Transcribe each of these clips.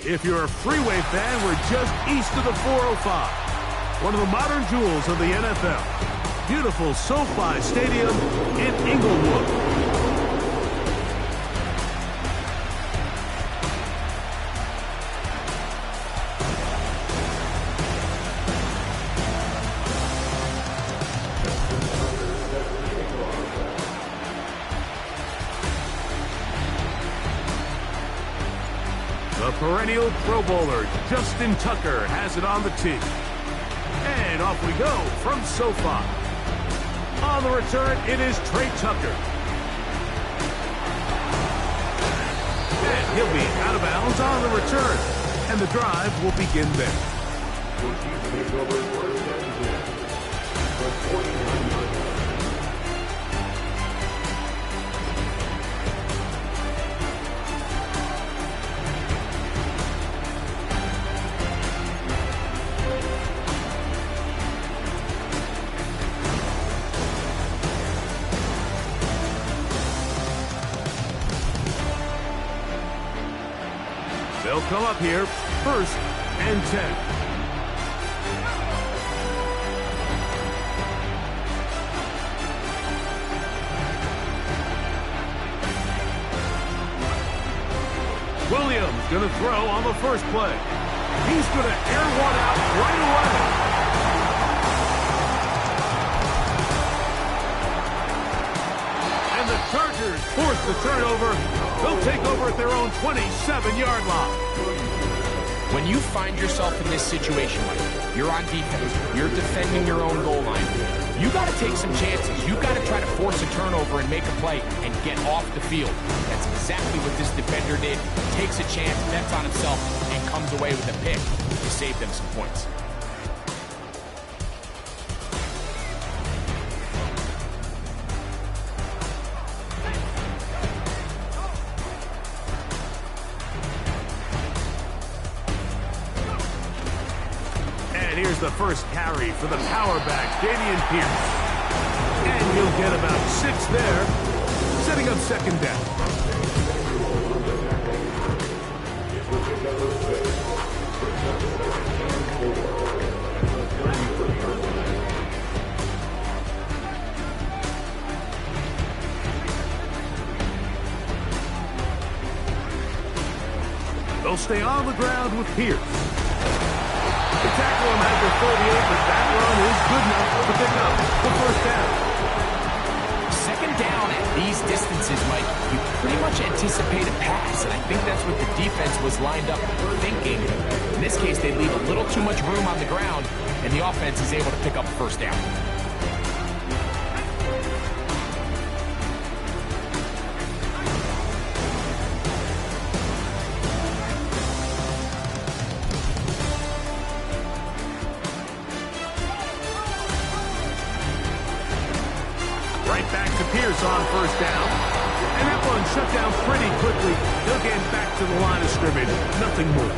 If you're a freeway fan, we're just east of the 405. One of the modern jewels of the NFL. Beautiful SoFi Stadium in Inglewood. The perennial Pro Bowler, Justin Tucker, has it on the tee. And off we go from SoFi. On the return, it is Trey Tucker. And he'll be out of bounds on the return. And the drive will begin there. They'll come up here, 1st and 10. Williams going to throw on the first play. He's going to air one out right away. And the Chargers force the turnover. They'll take over at their own 27-yard line. When you find yourself in this situation, Mike, you're on defense, you're defending your own goal line, you got to take some chances. You got to try to force a turnover and make a play and get off the field. That's exactly what this defender did. Takes a chance, bets on himself, and comes away with a pick to save them some points. Here's the first carry for the power back, Dameon Pierce. And he'll get about 6 there, setting up 2nd down. They'll stay on the ground with Pierce. The tackle him at the 38, but that run is good enough to pick up the 1st down. 2nd down at these distances, Mike, you pretty much anticipate a pass, and I think that's what the defense was lined up thinking. In this case, they leave a little too much room on the ground, and the offense is able to pick up a 1st down. Pierce on 1st down. And that one shut down pretty quickly. He'll get back to the line of scrimmage. Nothing more.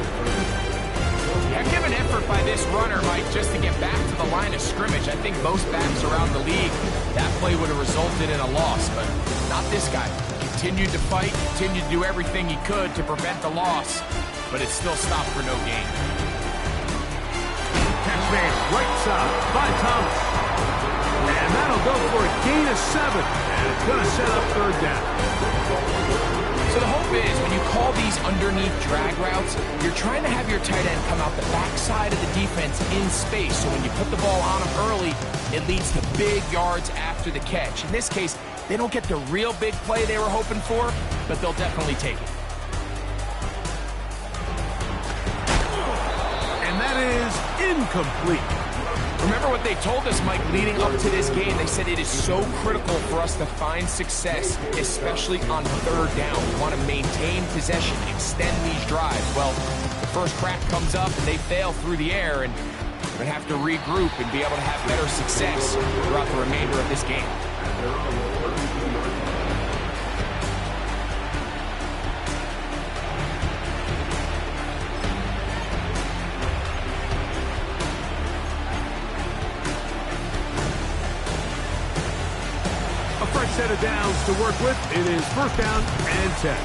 Heck of an effort by this runner, Mike, just to get back to the line of scrimmage. I think most backs around the league, that play would have resulted in a loss, but not this guy. Continued to fight, continued to do everything he could to prevent the loss, but it still stopped for no gain. Catch made right side by Thomas. And that'll go for a gain of 7. And it's going to set up 3rd down. So the hope is when you call these underneath drag routes, you're trying to have your tight end come out the backside of the defense in space. So when you put the ball on him early, it leads to big yards after the catch. In this case, they don't get the real big play they were hoping for, but they'll definitely take it. And that is incomplete. Remember what they told us, Mike, leading up to this game. They said it is so critical for us to find success, especially on 3rd down. We want to maintain possession, extend these drives. Well, the first crack comes up and they fail through the air, and we're going to have to regroup and be able to have better success throughout the remainder of this game. Set of downs to work with. It is 1st down and 10.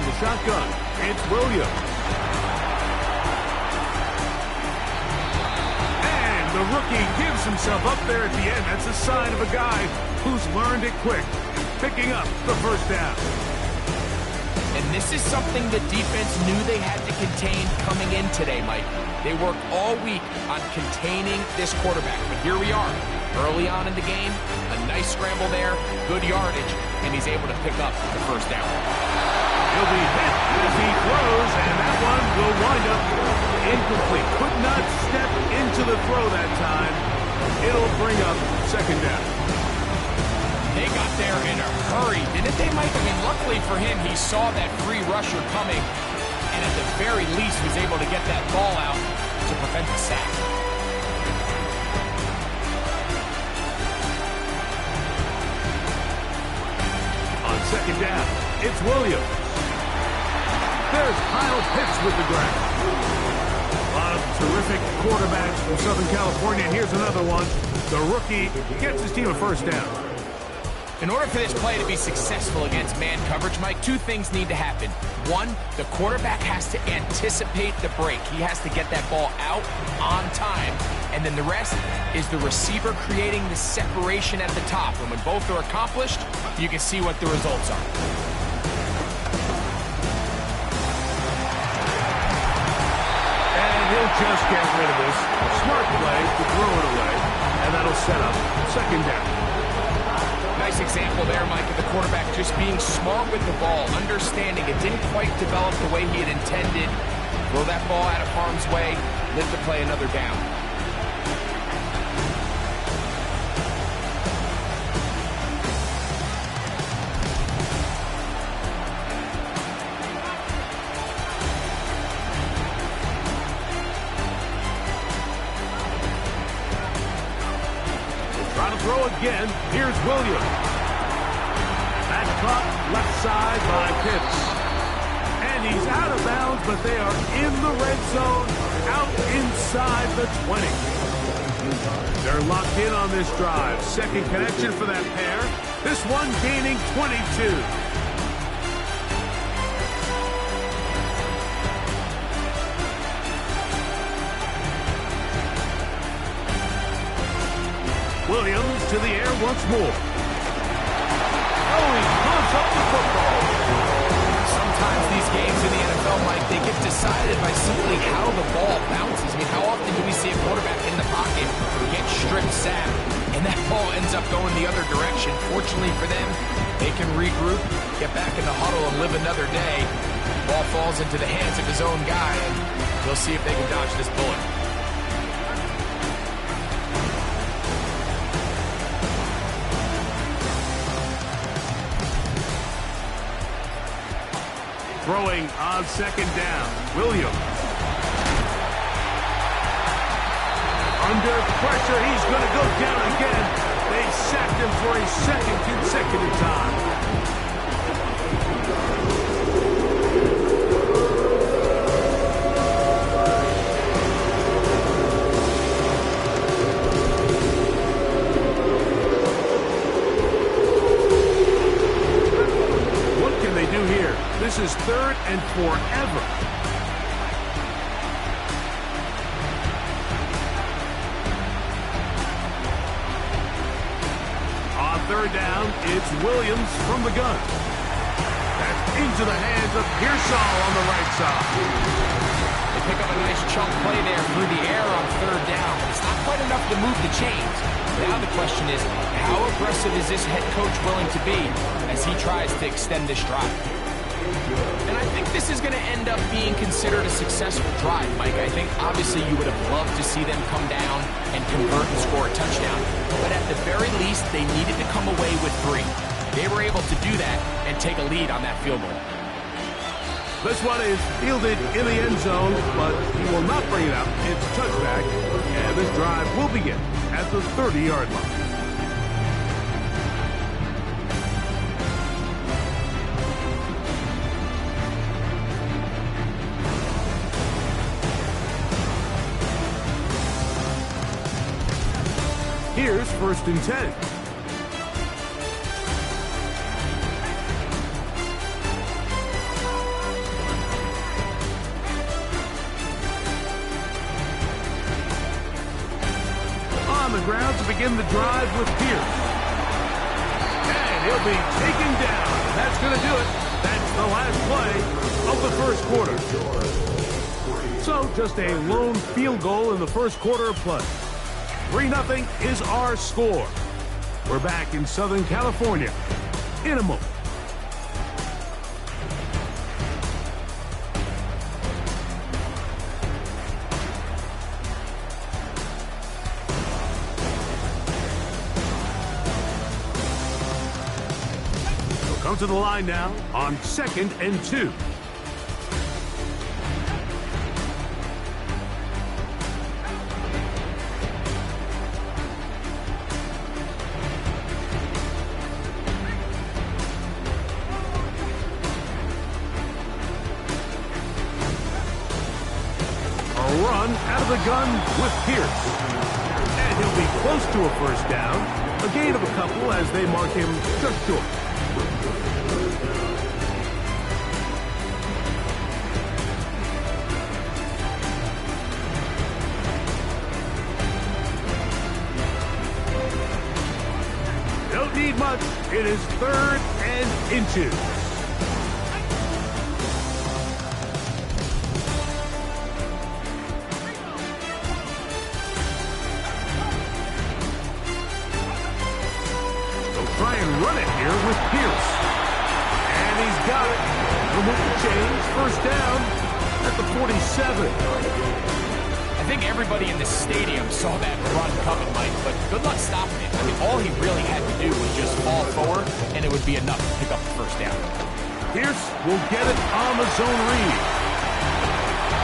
From the shotgun, it's Williams. And the rookie gives himself up there at the end. That's a sign of a guy who's learned it quick, picking up the first down. And this is something the defense knew they had to contain coming in today, Mike. They worked all week on containing this quarterback. But here we are, early on in the game, a nice scramble there, good yardage, and he's able to pick up the first down. He'll be hit as he throws, and that one will wind up incomplete. Could not step into the throw that time. It'll bring up second down. They got there in a hurry, didn't they, Mike? I mean, luckily for him, he saw that free rusher coming, and at the very least was able to get that ball out to prevent the sack. On second down, it's Williams. There's Kyle Pitts with the grab. A lot of terrific quarterbacks from Southern California. Here's another one. The rookie gets his team a first down. In order for this play to be successful against man coverage, Mike, two things need to happen. One, the quarterback has to anticipate the break. He has to get that ball out on time. And then the rest is the receiver creating the separation at the top. And when both are accomplished, you can see what the results are. And he'll just get rid of this. Smart play to throw it away. And that'll set up second down. Nice example there, Mike, of the quarterback just being smart with the ball, understanding it didn't quite develop the way he had intended. Throw that ball out of harm's way, live to play another down. Trying to throw again. Here's Williams. That's caught left side by Pitts. And he's out of bounds, but they are in the red zone, out inside the 20. They're locked in on this drive. Second connection for that pair. This one gaining 22. Williams to the air once more. Oh, he pulls up the football. Sometimes these games in the NFL, Mike, they get decided by simply how the ball bounces. I mean, how often do we see a quarterback in the pocket get strip sacked, and that ball ends up going the other direction? Fortunately for them, they can regroup, get back in the huddle, and live another day. Ball falls into the hands of his own guy, and they'll see if they can dodge this bullet. Throwing on second down. Williams. Under pressure, he's going to go down again. They sacked him for a second consecutive time. What can they do here? This is third and forever. On third down, it's Williams from the gun. That's into the hands of Pearsall on the right side. They pick up a nice chunk play there through the air on third down. It's not quite enough to move the chains. Now the question is, how aggressive is this head coach willing to be as he tries to extend this drive? And I think this is going to end up being considered a successful drive, Mike. I think obviously you would have loved to see them come down and convert and score a touchdown. But at the very least, they needed to come away with 3. They were able to do that and take a lead on that field goal. This one is fielded in the end zone, but he will not bring it out. It's touchback, and this drive will begin at the 30-yard line. Here's first and 10. on the ground to begin the drive with Pierce. And he'll be taken down. That's going to do it. That's the last play of the first quarter. So just a lone field goal in the first quarter of play. 3-0 is our score. We're back in Southern California in a moment. Come to the line now on 2nd and 2. A run out of the gun with Pierce. And he'll be close to a first down. A gain of a couple as they mark him just short. Don't need much. It is 3rd and inches. They'll try and run it here with Pierce. And he's got it. He'll move the chains. First down at the 47. I think everybody in the stadium saw that run coming, Mike, but good luck stopping it. I mean, all he really had to do was just fall forward, and it would be enough to pick up the first down. Pierce will get it on the zone read.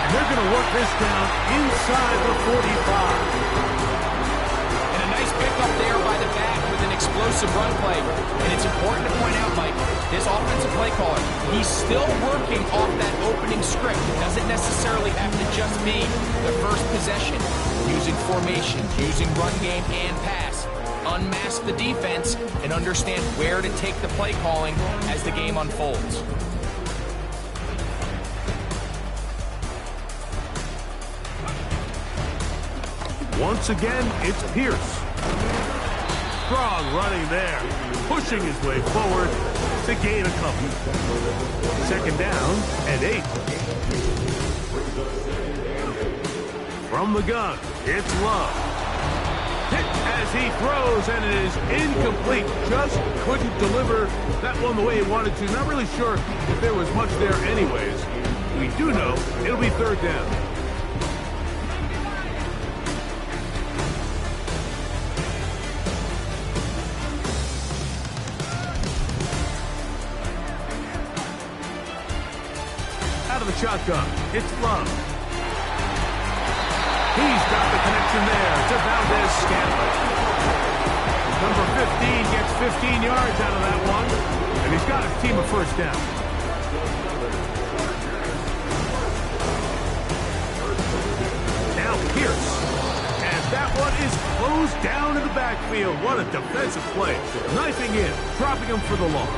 And they're going to work this down inside the 45. And a nice pickup there by the back with an explosive run play. And it's important to point out, Mike, this offensive play caller, he's still working off that opening script. It doesn't necessarily have to just be the first possession. Using formations, using run game and pass. Unmask the defense and understand where to take the play calling as the game unfolds. Once again, it's Pierce. Strong running there, pushing his way forward to gain a couple. 2nd down and 8. From the gun, it's Love. Hit as he throws, and it is incomplete. Just couldn't deliver that one the way he wanted to. Not really sure if there was much there anyways. We do know it'll be 3rd down. Out of the shotgun, it's Love. He's got the connection there to Valdez-Scantling. Number 15 gets 15 yards out of that one, and he's got his team a first down. Now Pierce, and that one is closed down in the backfield. What a defensive play. Knifing in, dropping him for the loss.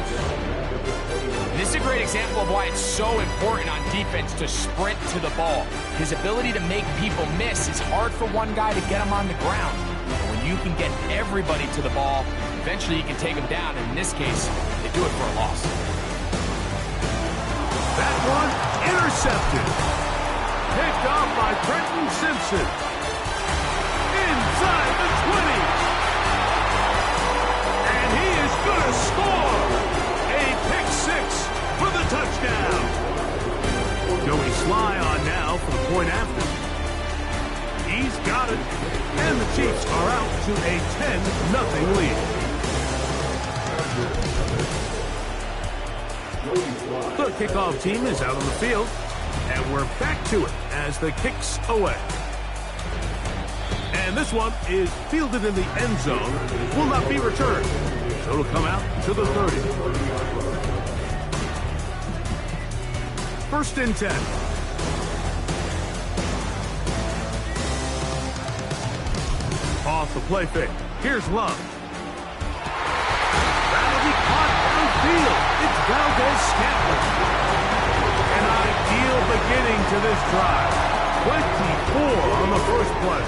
This is a great example of why it's so important on defense to sprint to the ball. His ability to make people miss is hard for one guy to get him on the ground. But when you can get everybody to the ball, eventually you can take them down, and in this case, they do it for a loss. That one intercepted. Picked off by Trenton Simpson. Inside the 20. And he is going to score. A pick 6 for the touchdown. Joey Sly on now for the point after. He's got it. And the Chiefs are out to a 10-0 lead. The kickoff team is out on the field. And we're back to it as the kick's away. And this one is fielded in the end zone. Will not be returned. So it'll come out to the 30. 1st and 10. Off the play fake. Here's Love. That'll be caught downfield. It's Valdez-Scantling. An ideal beginning to this drive. 24 on the first play.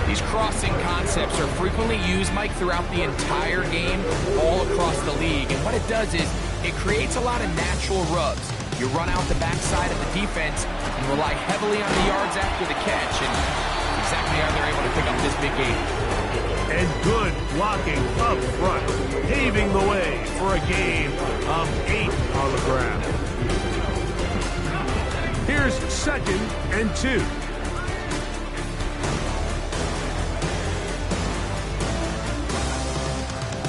These crossing concepts are frequently used, Mike, throughout the entire game, all across the league. And what it does is it creates a lot of natural rubs. You run out the backside of the defense and rely heavily on the yards after the catch, and exactly how they're able to pick up this big game. And good blocking up front, paving the way for a gain of 8 on the ground. Here's 2nd and 2.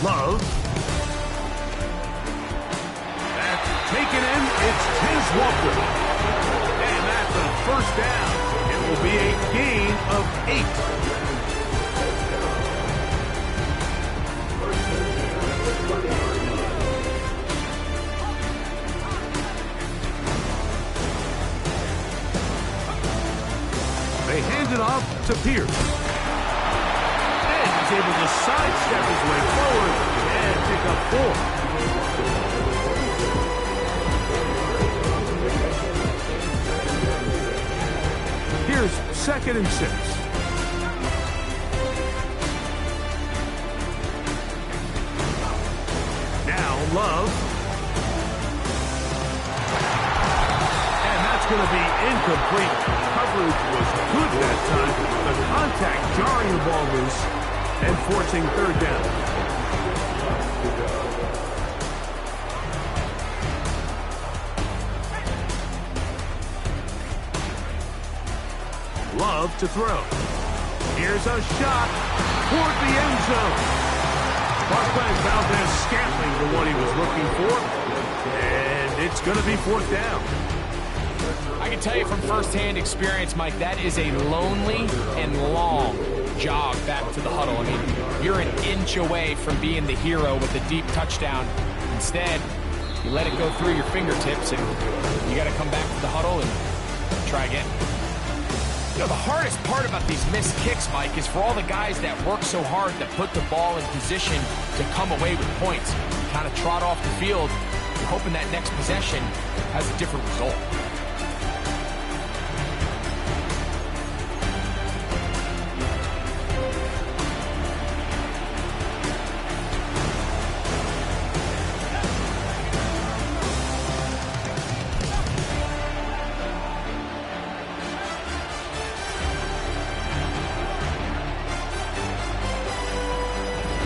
Love. That's taken in. It's his Walker. And that's a first down. It will be a gain of 8. They hand it off to Pierce. And he's able to sidestep his way forward and pick up 4. Here's 2nd and 6. Now Love. And that's going to be incomplete. Coverage was good that time. The contact jarring the ball loose and forcing 3rd down. Love to throw. Here's a shot toward the end zone. Parkland Valdez Scantling, the one he was looking for. And it's going to be 4th down. I can tell you from firsthand experience, Mike, that is a lonely and long jog back to the huddle. I mean, you're an inch away from being the hero with a deep touchdown. Instead, you let it go through your fingertips, and you got to come back to the huddle and try again. You know, the hardest part about these missed kicks, Mike, is for all the guys that work so hard to put the ball in position to come away with points. Kind of trot off the field, hoping that next possession has a different result.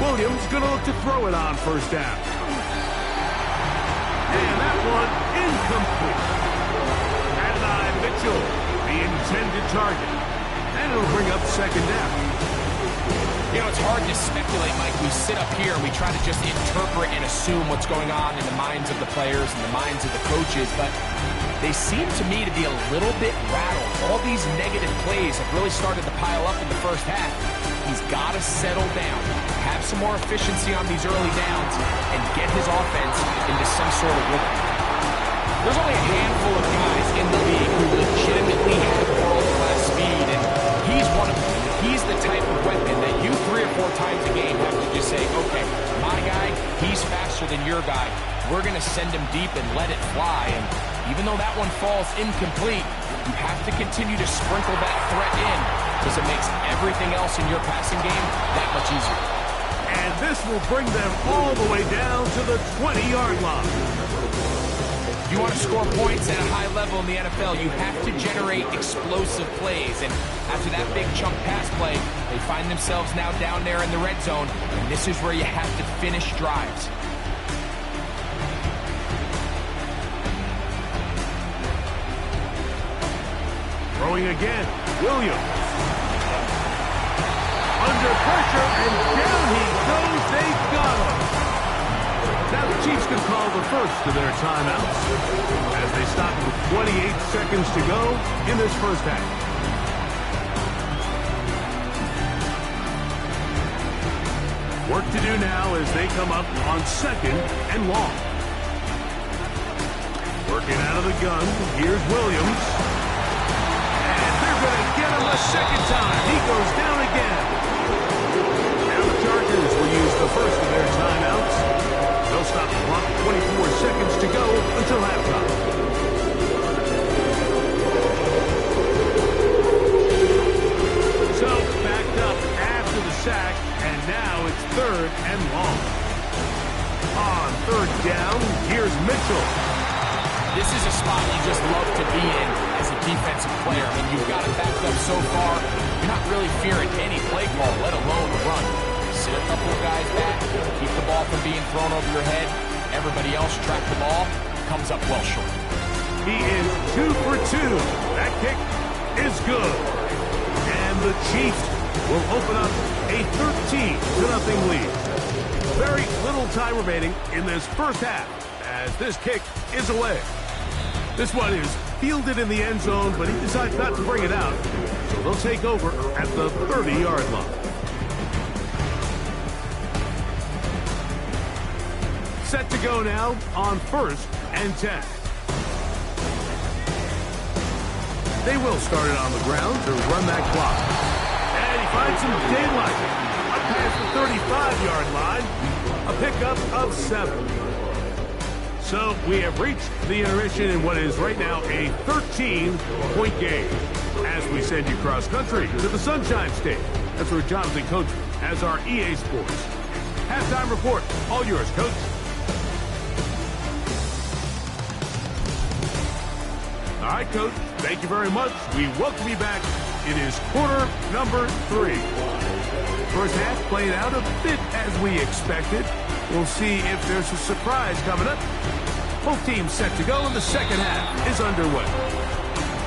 Williams going to look to throw it on 1st down. And that one incomplete. Adonai Mitchell, the intended target. And it'll bring up 2nd down. You know, it's hard to speculate, Mike. We sit up here and we try to just interpret and assume what's going on in the minds of the players and the minds of the coaches, but they seem to me to be a little bit rattled. All these negative plays have really started to pile up in the first half. He's got to settle down, have some more efficiency on these early downs, and get his offense into some sort of rhythm. There's only a handful of guys in the league who legitimately have world-class speed, and he's one of them. He's the type of weapon that you 3 or 4 times a game have to just say, okay, my guy, he's faster than your guy. We're going to send him deep and let it fly. And even though that one falls incomplete, you have to continue to sprinkle that threat in because it makes everything else in your passing game that much easier. And this will bring them all the way down to the 20-yard line. You want to score points at a high level in the NFL, you have to generate explosive plays. And after that big chunk pass play, they find themselves now down there in the red zone. And this is where you have to finish drives. Throwing again, Williams. Under pressure, and down he goes. They got him. Now the Chiefs can call the first of their timeouts as they stop with 28 seconds to go in this first half. Work to do now as they come up on 2nd and long. Working out of the gun, here's Williams. And they're going to get him a 2nd time. He goes down again. Now the Chargers will use the first of their timeouts. They'll stop the clock, 24 seconds to go until halftime. So whistle. This is a spot you just love to be in as a defensive player. I mean, you've got it backed up so far, you're not really fearing any play call, let alone the run. Sit a couple of guys back, keep the ball from being thrown over your head. Everybody else track the ball, comes up well short. He is 2 for 2. That kick is good. And the Chiefs will open up a 13-0 lead. Very little time remaining in this first half as this kick is away. This one is fielded in the end zone, but he decides not to bring it out. So they'll take over at the 30-yard line. Set to go now on 1st and 10. They will start it on the ground to run that clock. And he finds some daylight. Up past the 35-yard line. A pickup of 7. So we have reached the intermission in what is right now a 13-point game. As we send you cross-country to the Sunshine State. That's where Jonathan coaches as our EA Sports. Halftime report. All yours, Coach. All right, Coach. Thank you very much. We welcome you back. It is quarter number 3. First half played out a bit as we expected. We'll see if there's a surprise coming up. Both teams set to go, and the second half is underway.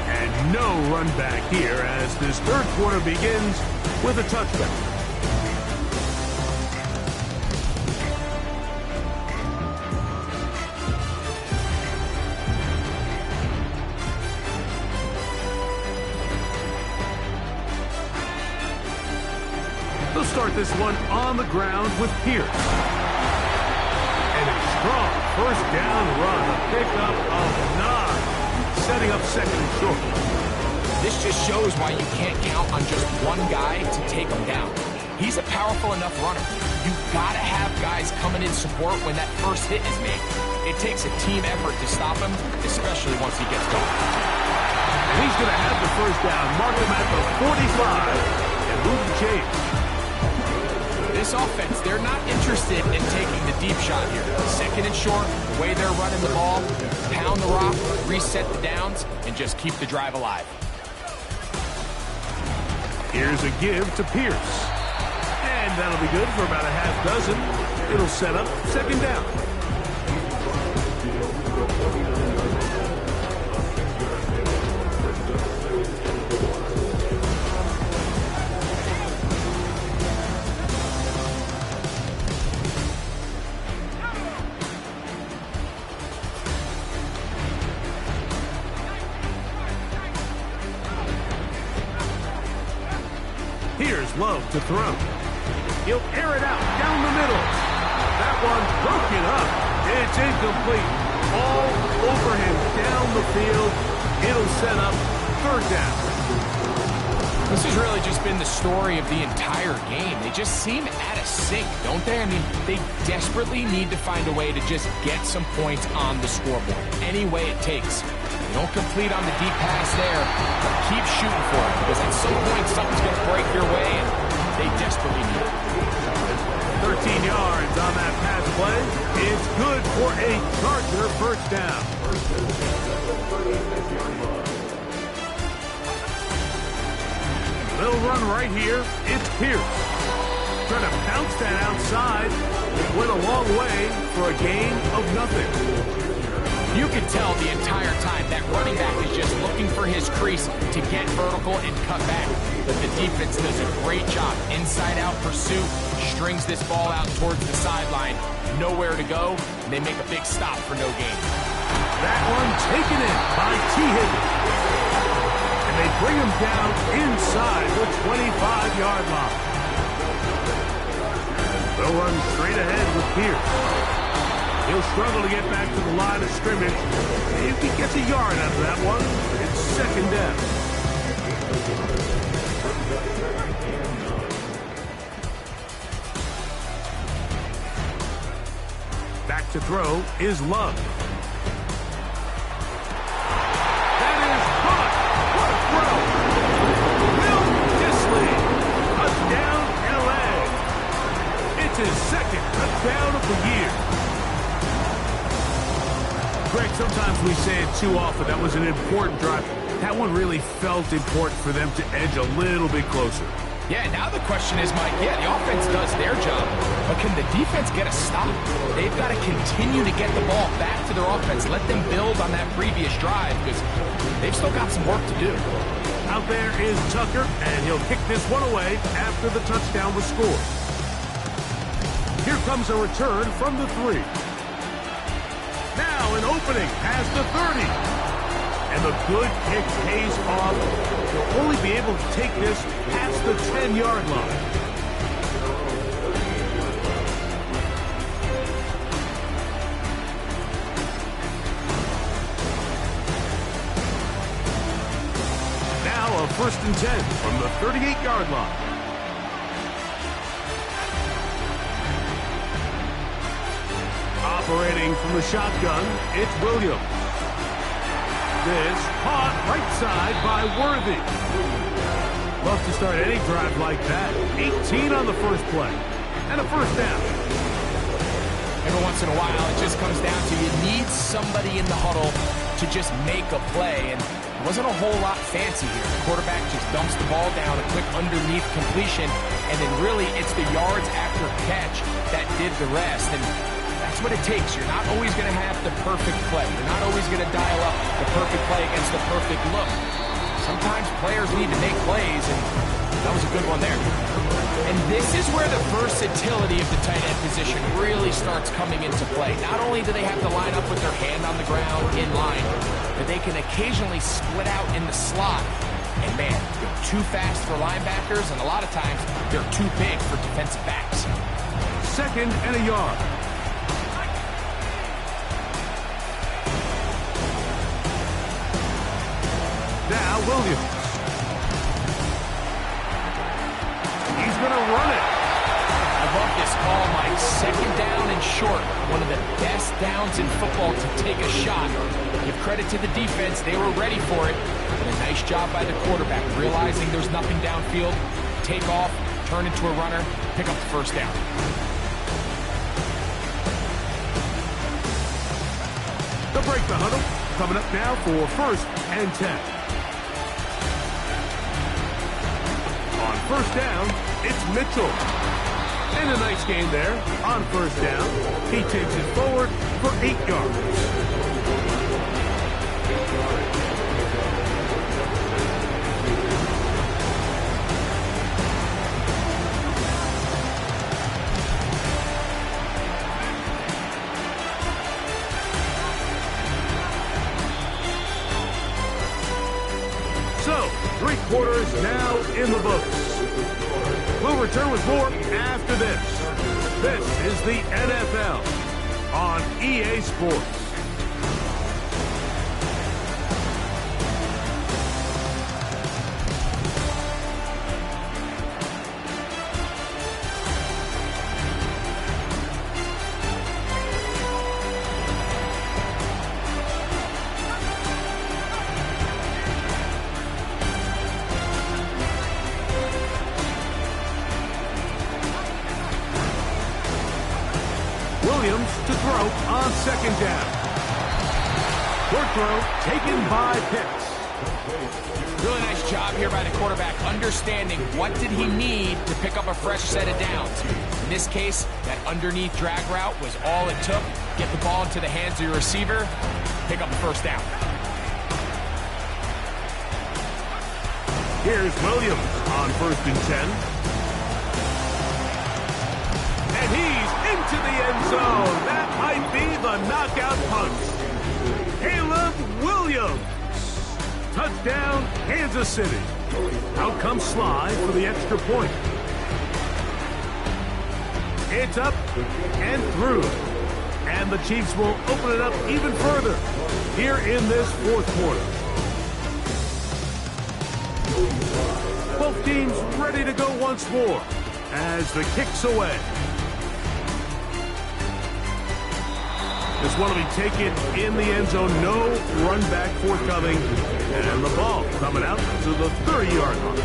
And no run back here as this third quarter begins with a touchdown. They'll start this one on the ground with Pierce. And a strong first down run, a pickup of 9, setting up second and short. This just shows why you can't count on just one guy to take him down. He's a powerful enough runner. You've got to have guys coming in support when that first hit is made. It takes a team effort to stop him, especially once he gets going. And he's going to have the first down, mark him at the 45, and move the chains. This offense, they're not interested in taking the deep shot here. Second and short, the way they're running the ball, pound the rock, reset the downs, and just keep the drive alive. Here's a give to Pierce. And that'll be good for about a half dozen. It'll set up second down. Here's Love to throw. He'll air it out down the middle. That one broken up. It's incomplete. All over him down the field. It'll set up third down. This has really just been the story of the entire game. They just seem out of sync, don't they? I mean, they desperately need to find a way to just get some points on the scoreboard. Any way it takes. Don't complete on the deep pass there, but keep shooting for it, because at some point something's going to break your way, and they desperately need it. 13 yards on that pass play. It's good for a Charger first down. Little run right here. It's Pierce. Trying to bounce that outside. It went a long way for a gain of nothing. You can tell the entire time that running back is just looking for his crease to get vertical and cut back. But the defense does a great job. Inside-out pursuit, strings this ball out towards the sideline. Nowhere to go, and they make a big stop for no gain. That one taken in by T. Higgins. And they bring him down inside the 25-yard line. They'll run straight ahead with Pierce. He'll struggle to get back to the line of scrimmage. If he gets a yard out of that one, it's second down. Back to throw is Love. That is caught. What a throw. Will Disley. Touchdown, L.A. It's his second touchdown of the year. too often. That was an important drive. That one really felt important for them to edge a little bit closer. Yeah, now the question is, Mike, the offense does their job, but can the defense get a stop? They've got to continue to get the ball back to their offense. Let them build on that previous drive because they've still got some work to do. Out there is Tucker, and he'll kick this one away after the touchdown was scored. Here comes a return from the 3. Now an opening past the 30. And the good kick pays off. He'll only be able to take this past the 10-yard line. Now a 1st and 10 from the 38-yard line. Operating from the shotgun, it's Williams. This caught right side by Worthy. Love to start any drive like that. 18 on the first play. And a 1st down. Every once in a while, it just comes down to you need somebody in the huddle to just make a play. And it wasn't a whole lot fancy here. The quarterback just dumps the ball down, a quick underneath completion. And then really, it's the yards after catch that did the rest. And that's what it takes. You're not always going to have the perfect play. You're not always going to dial up the perfect play against the perfect look. Sometimes players need to make plays, and that was a good one there. And this is where the versatility of the tight end position really starts coming into play. Not only do they have to line up with their hand on the ground in line, but they can occasionally split out in the slot. And man, they're too fast for linebackers, and a lot of times they're too big for defensive backs. 2nd and a yard. Now Williams. He's going to run it. I love this call, Mike. 2nd down and short. One of the best downs in football to take a shot. Give credit to the defense. They were ready for it. And a nice job by the quarterback, realizing there's nothing downfield. Take off, turn into a runner, pick up the 1st down. They'll break the huddle. Coming up now for 1st and 10. On 1st down, it's Mitchell. And a nice gain there. On 1st down, he takes it forward for 8 yards. So, 3 quarters now in the books. We'll return with more after this. This is the NFL on EA Sports. Williams to throw on 2nd down. Short throw taken by Pitts. Really nice job here by the quarterback, understanding what did he need to pick up a fresh set of downs. In this case, that underneath drag route was all it took. Get the ball into the hands of your receiver, pick up the 1st down. Here's Williams on 1st and 10. And he's into the end zone. That might be the knockout punch. Caleb Williams. Touchdown, Kansas City. Out comes Sly for the extra point. It's up and through. And the Chiefs will open it up even further here in this 4th quarter. Both teams ready to go once more as the kick's away. This one will be taken in the end zone. No run back forthcoming. And the ball coming out to the 30-yard line.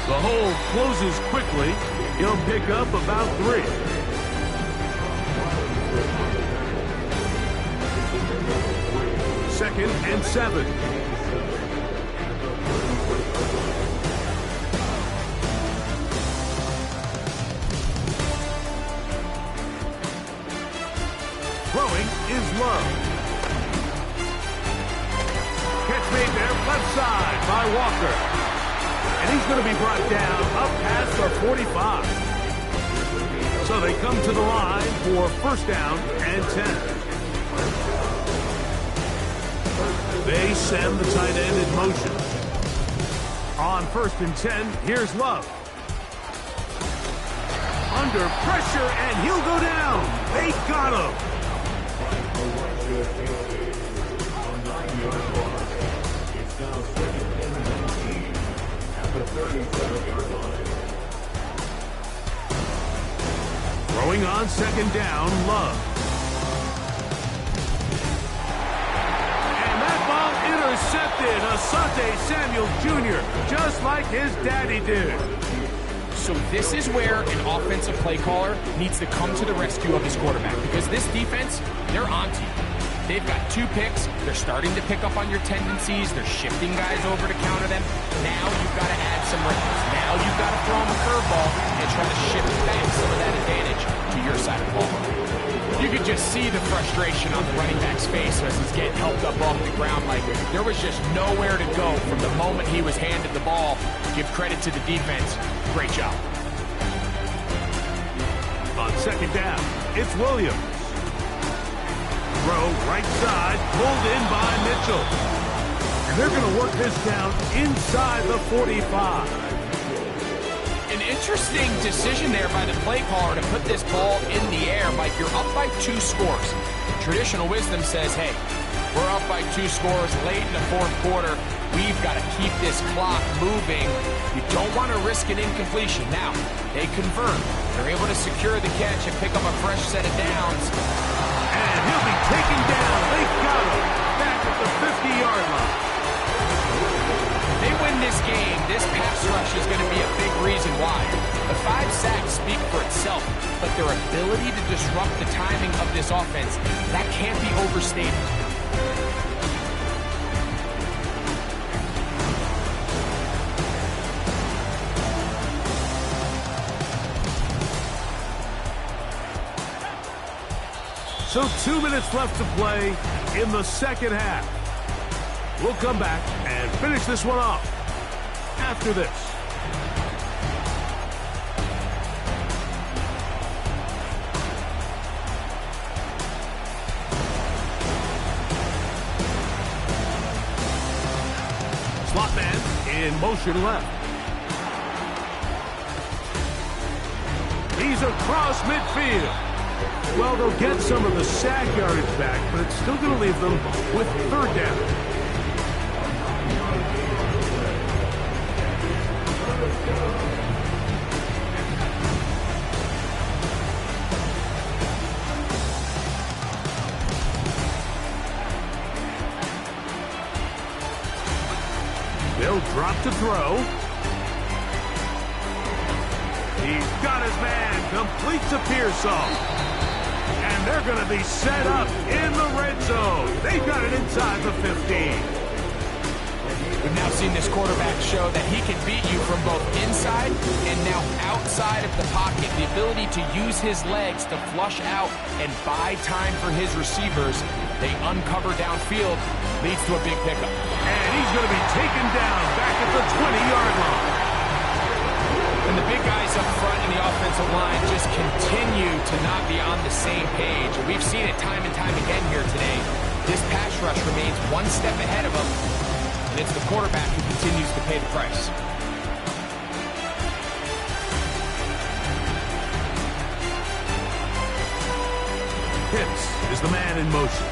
The hole closes quickly. He'll pick up about 3. Second and 7. Throwing is Love. Catch made there, left side by Walker. And he's going to be brought down up past the 45. So they come to the line for first down and 10. They send the tight end in motion. On first and 10, here's Love. Under pressure, and he'll go down. They got him. Throwing on second down, Love. And that ball intercepted. Asante Samuel Jr., just like his daddy did. So this is where an offensive play caller needs to come to the rescue of his quarterback, because this defense, they're onto you. They've got 2 picks. They're starting to pick up on your tendencies. They're shifting guys over to counter them. Now you've got to add some wrinkles. Now you've got to throw them a curveball and try to shift back some of that advantage to your side of the ball. You could just see the frustration on the running back's face as he's getting helped up off the ground. Like there was just nowhere to go from the moment he was handed the ball. Give credit to the defense. Great job. On second down, it's Williams. Throw right side, pulled in by Mitchell. And they're going to work this down inside the 45. An interesting decision there by the play caller to put this ball in the air. Mike, you're up by 2 scores. Traditional wisdom says, hey, we're up by 2 scores late in the 4th quarter. We've got to keep this clock moving. You don't want to risk an incompletion. Now, they convert. They're able to secure the catch and pick up a fresh set of downs. And he'll be taken down. They got him back at the 50-yard line. They win this game, this pass rush is going to be a big reason why. The 5 sacks speak for itself, but their ability to disrupt the timing of this offense, that can't be overstated. So 2 minutes left to play in the second half. We'll come back and finish this one off after this. Slot man in motion left. He's across midfield. Well, they'll get some of the sack yardage back, but it's still going to leave them with third down. They'll drop to throw. He's got his man, complete to Pearsall. And they're going to be set up in the red zone. They've got it inside the 15. We've now seen this quarterback show that he can beat you from both inside and now outside of the pocket. The ability to use his legs to flush out and buy time for his receivers. They uncover downfield, leads to a big pickup. And he's going to be taken down back at the 20-yard line. And the big guys up front in the offensive line just continue to not be on the same page. We've seen it time and time again here today. This pass rush remains one step ahead of them, and it's the quarterback who continues to pay the price. Pitts is the man in motion.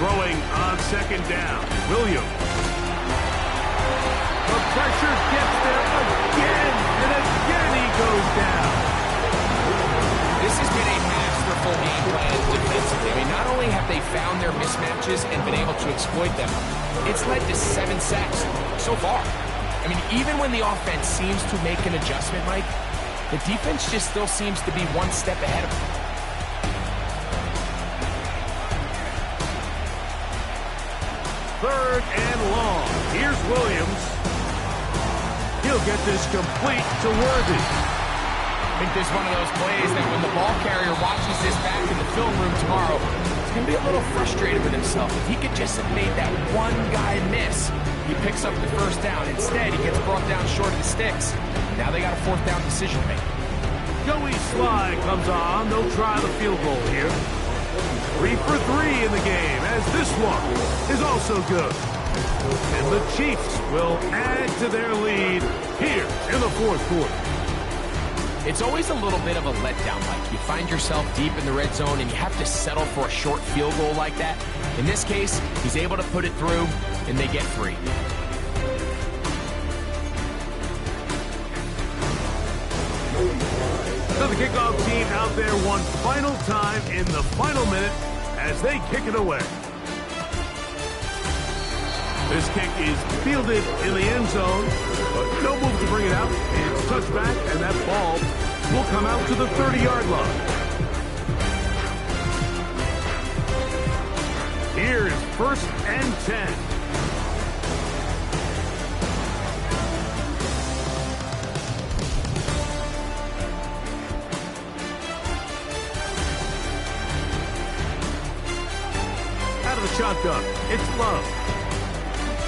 Throwing on second down. Williams. The pressure gets there again, and again he goes down. This has been a masterful game plan defensively. I mean, not only have they found their mismatches and been able to exploit them, it's led to 7 sacks so far. I mean, even when the offense seems to make an adjustment, Mike, the defense just still seems to be one step ahead of them. Third and long. Here's Williams. He'll get this complete to Worthy. I think this is one of those plays that when the ball carrier watches this back in the film room tomorrow, he's going to be a little frustrated with himself. If he could just have made that one guy miss, he picks up the first down. Instead, he gets brought down short of the sticks. Now they got a fourth down decision to make. Joey Sly comes on. They'll try the field goal here. 3 for 3 in the game, as this one is also good. And the Chiefs will add to their lead here in the fourth quarter. It's always a little bit of a letdown, Mike. You find yourself deep in the red zone and you have to settle for a short field goal like that. In this case, he's able to put it through and they get free. So the kickoff team out there one final time in the final minute as they kick it away. This kick is fielded in the end zone, but no move to bring it out. It's touched back, and that ball will come out to the 30-yard line. Here is 1st and 10. Out of the shotgun, it's Love.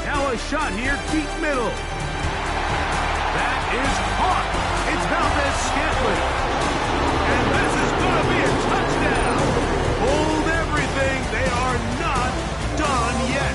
Now a shot here, deep middle. That is caught. It's Valdez-Scantling. And this is going to be a touchdown. Hold everything. They are not done yet.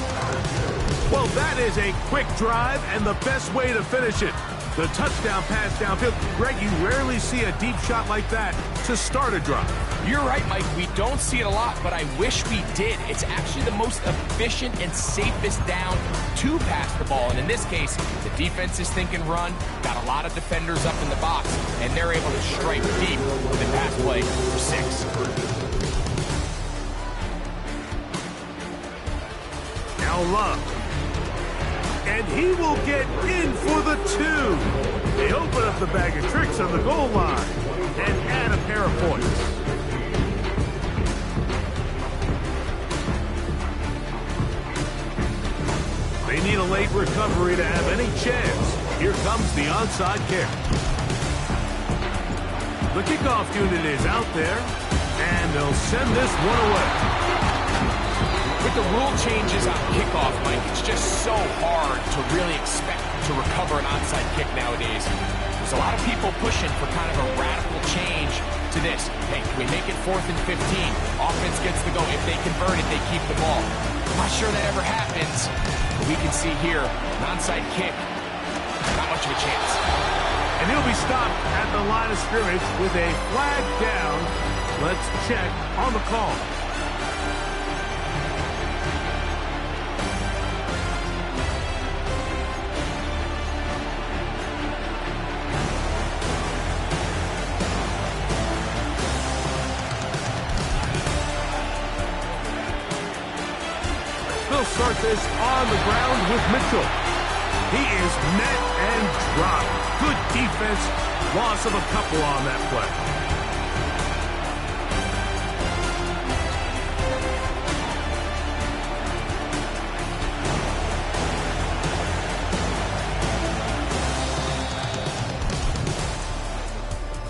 Well, that is a quick drive and the best way to finish it. The touchdown pass downfield. Greg, you rarely see a deep shot like that to start a drive. You're right, Mike. We don't see it a lot, but I wish we did. It's actually the most efficient and safest down to pass the ball. And in this case, the defense is thinking run, got a lot of defenders up in the box, and they're able to strike deep with the pass play for 6. Now Love. And he will get in for the 2. They open up the bag of tricks on the goal line and add a pair of points. They need a late recovery to have any chance. Here comes the onside kick. The kickoff unit is out there, and they'll send this one away. With the rule changes on kickoff, Mike, it's just so hard to really expect to recover an onside kick nowadays. There's a lot of people pushing for kind of a radical change to this. Hey, can we make it 4th and 15? Offense gets to go. If they convert it, they keep the ball. I'm not sure that ever happens. But we can see here, an onside kick, not much of a chance. And he'll be stopped at the line of scrimmage with a flag down. Let's check on the call. They'll start this on the ground with Mitchell. He is met and dropped. Good defense. Loss of a couple on that play.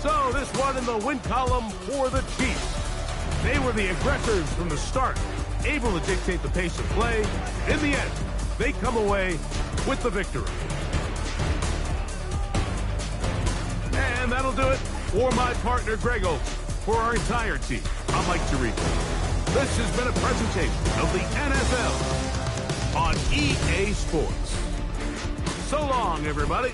So this one in the win column for the Chiefs. They were the aggressors from the start, able to dictate the pace of play. In the end, they come away with the victory. And that'll do it for my partner, Greg Oaks. For our entire team, I'm Mike Tirico. This has been a presentation of the NFL on EA Sports. So long, everybody.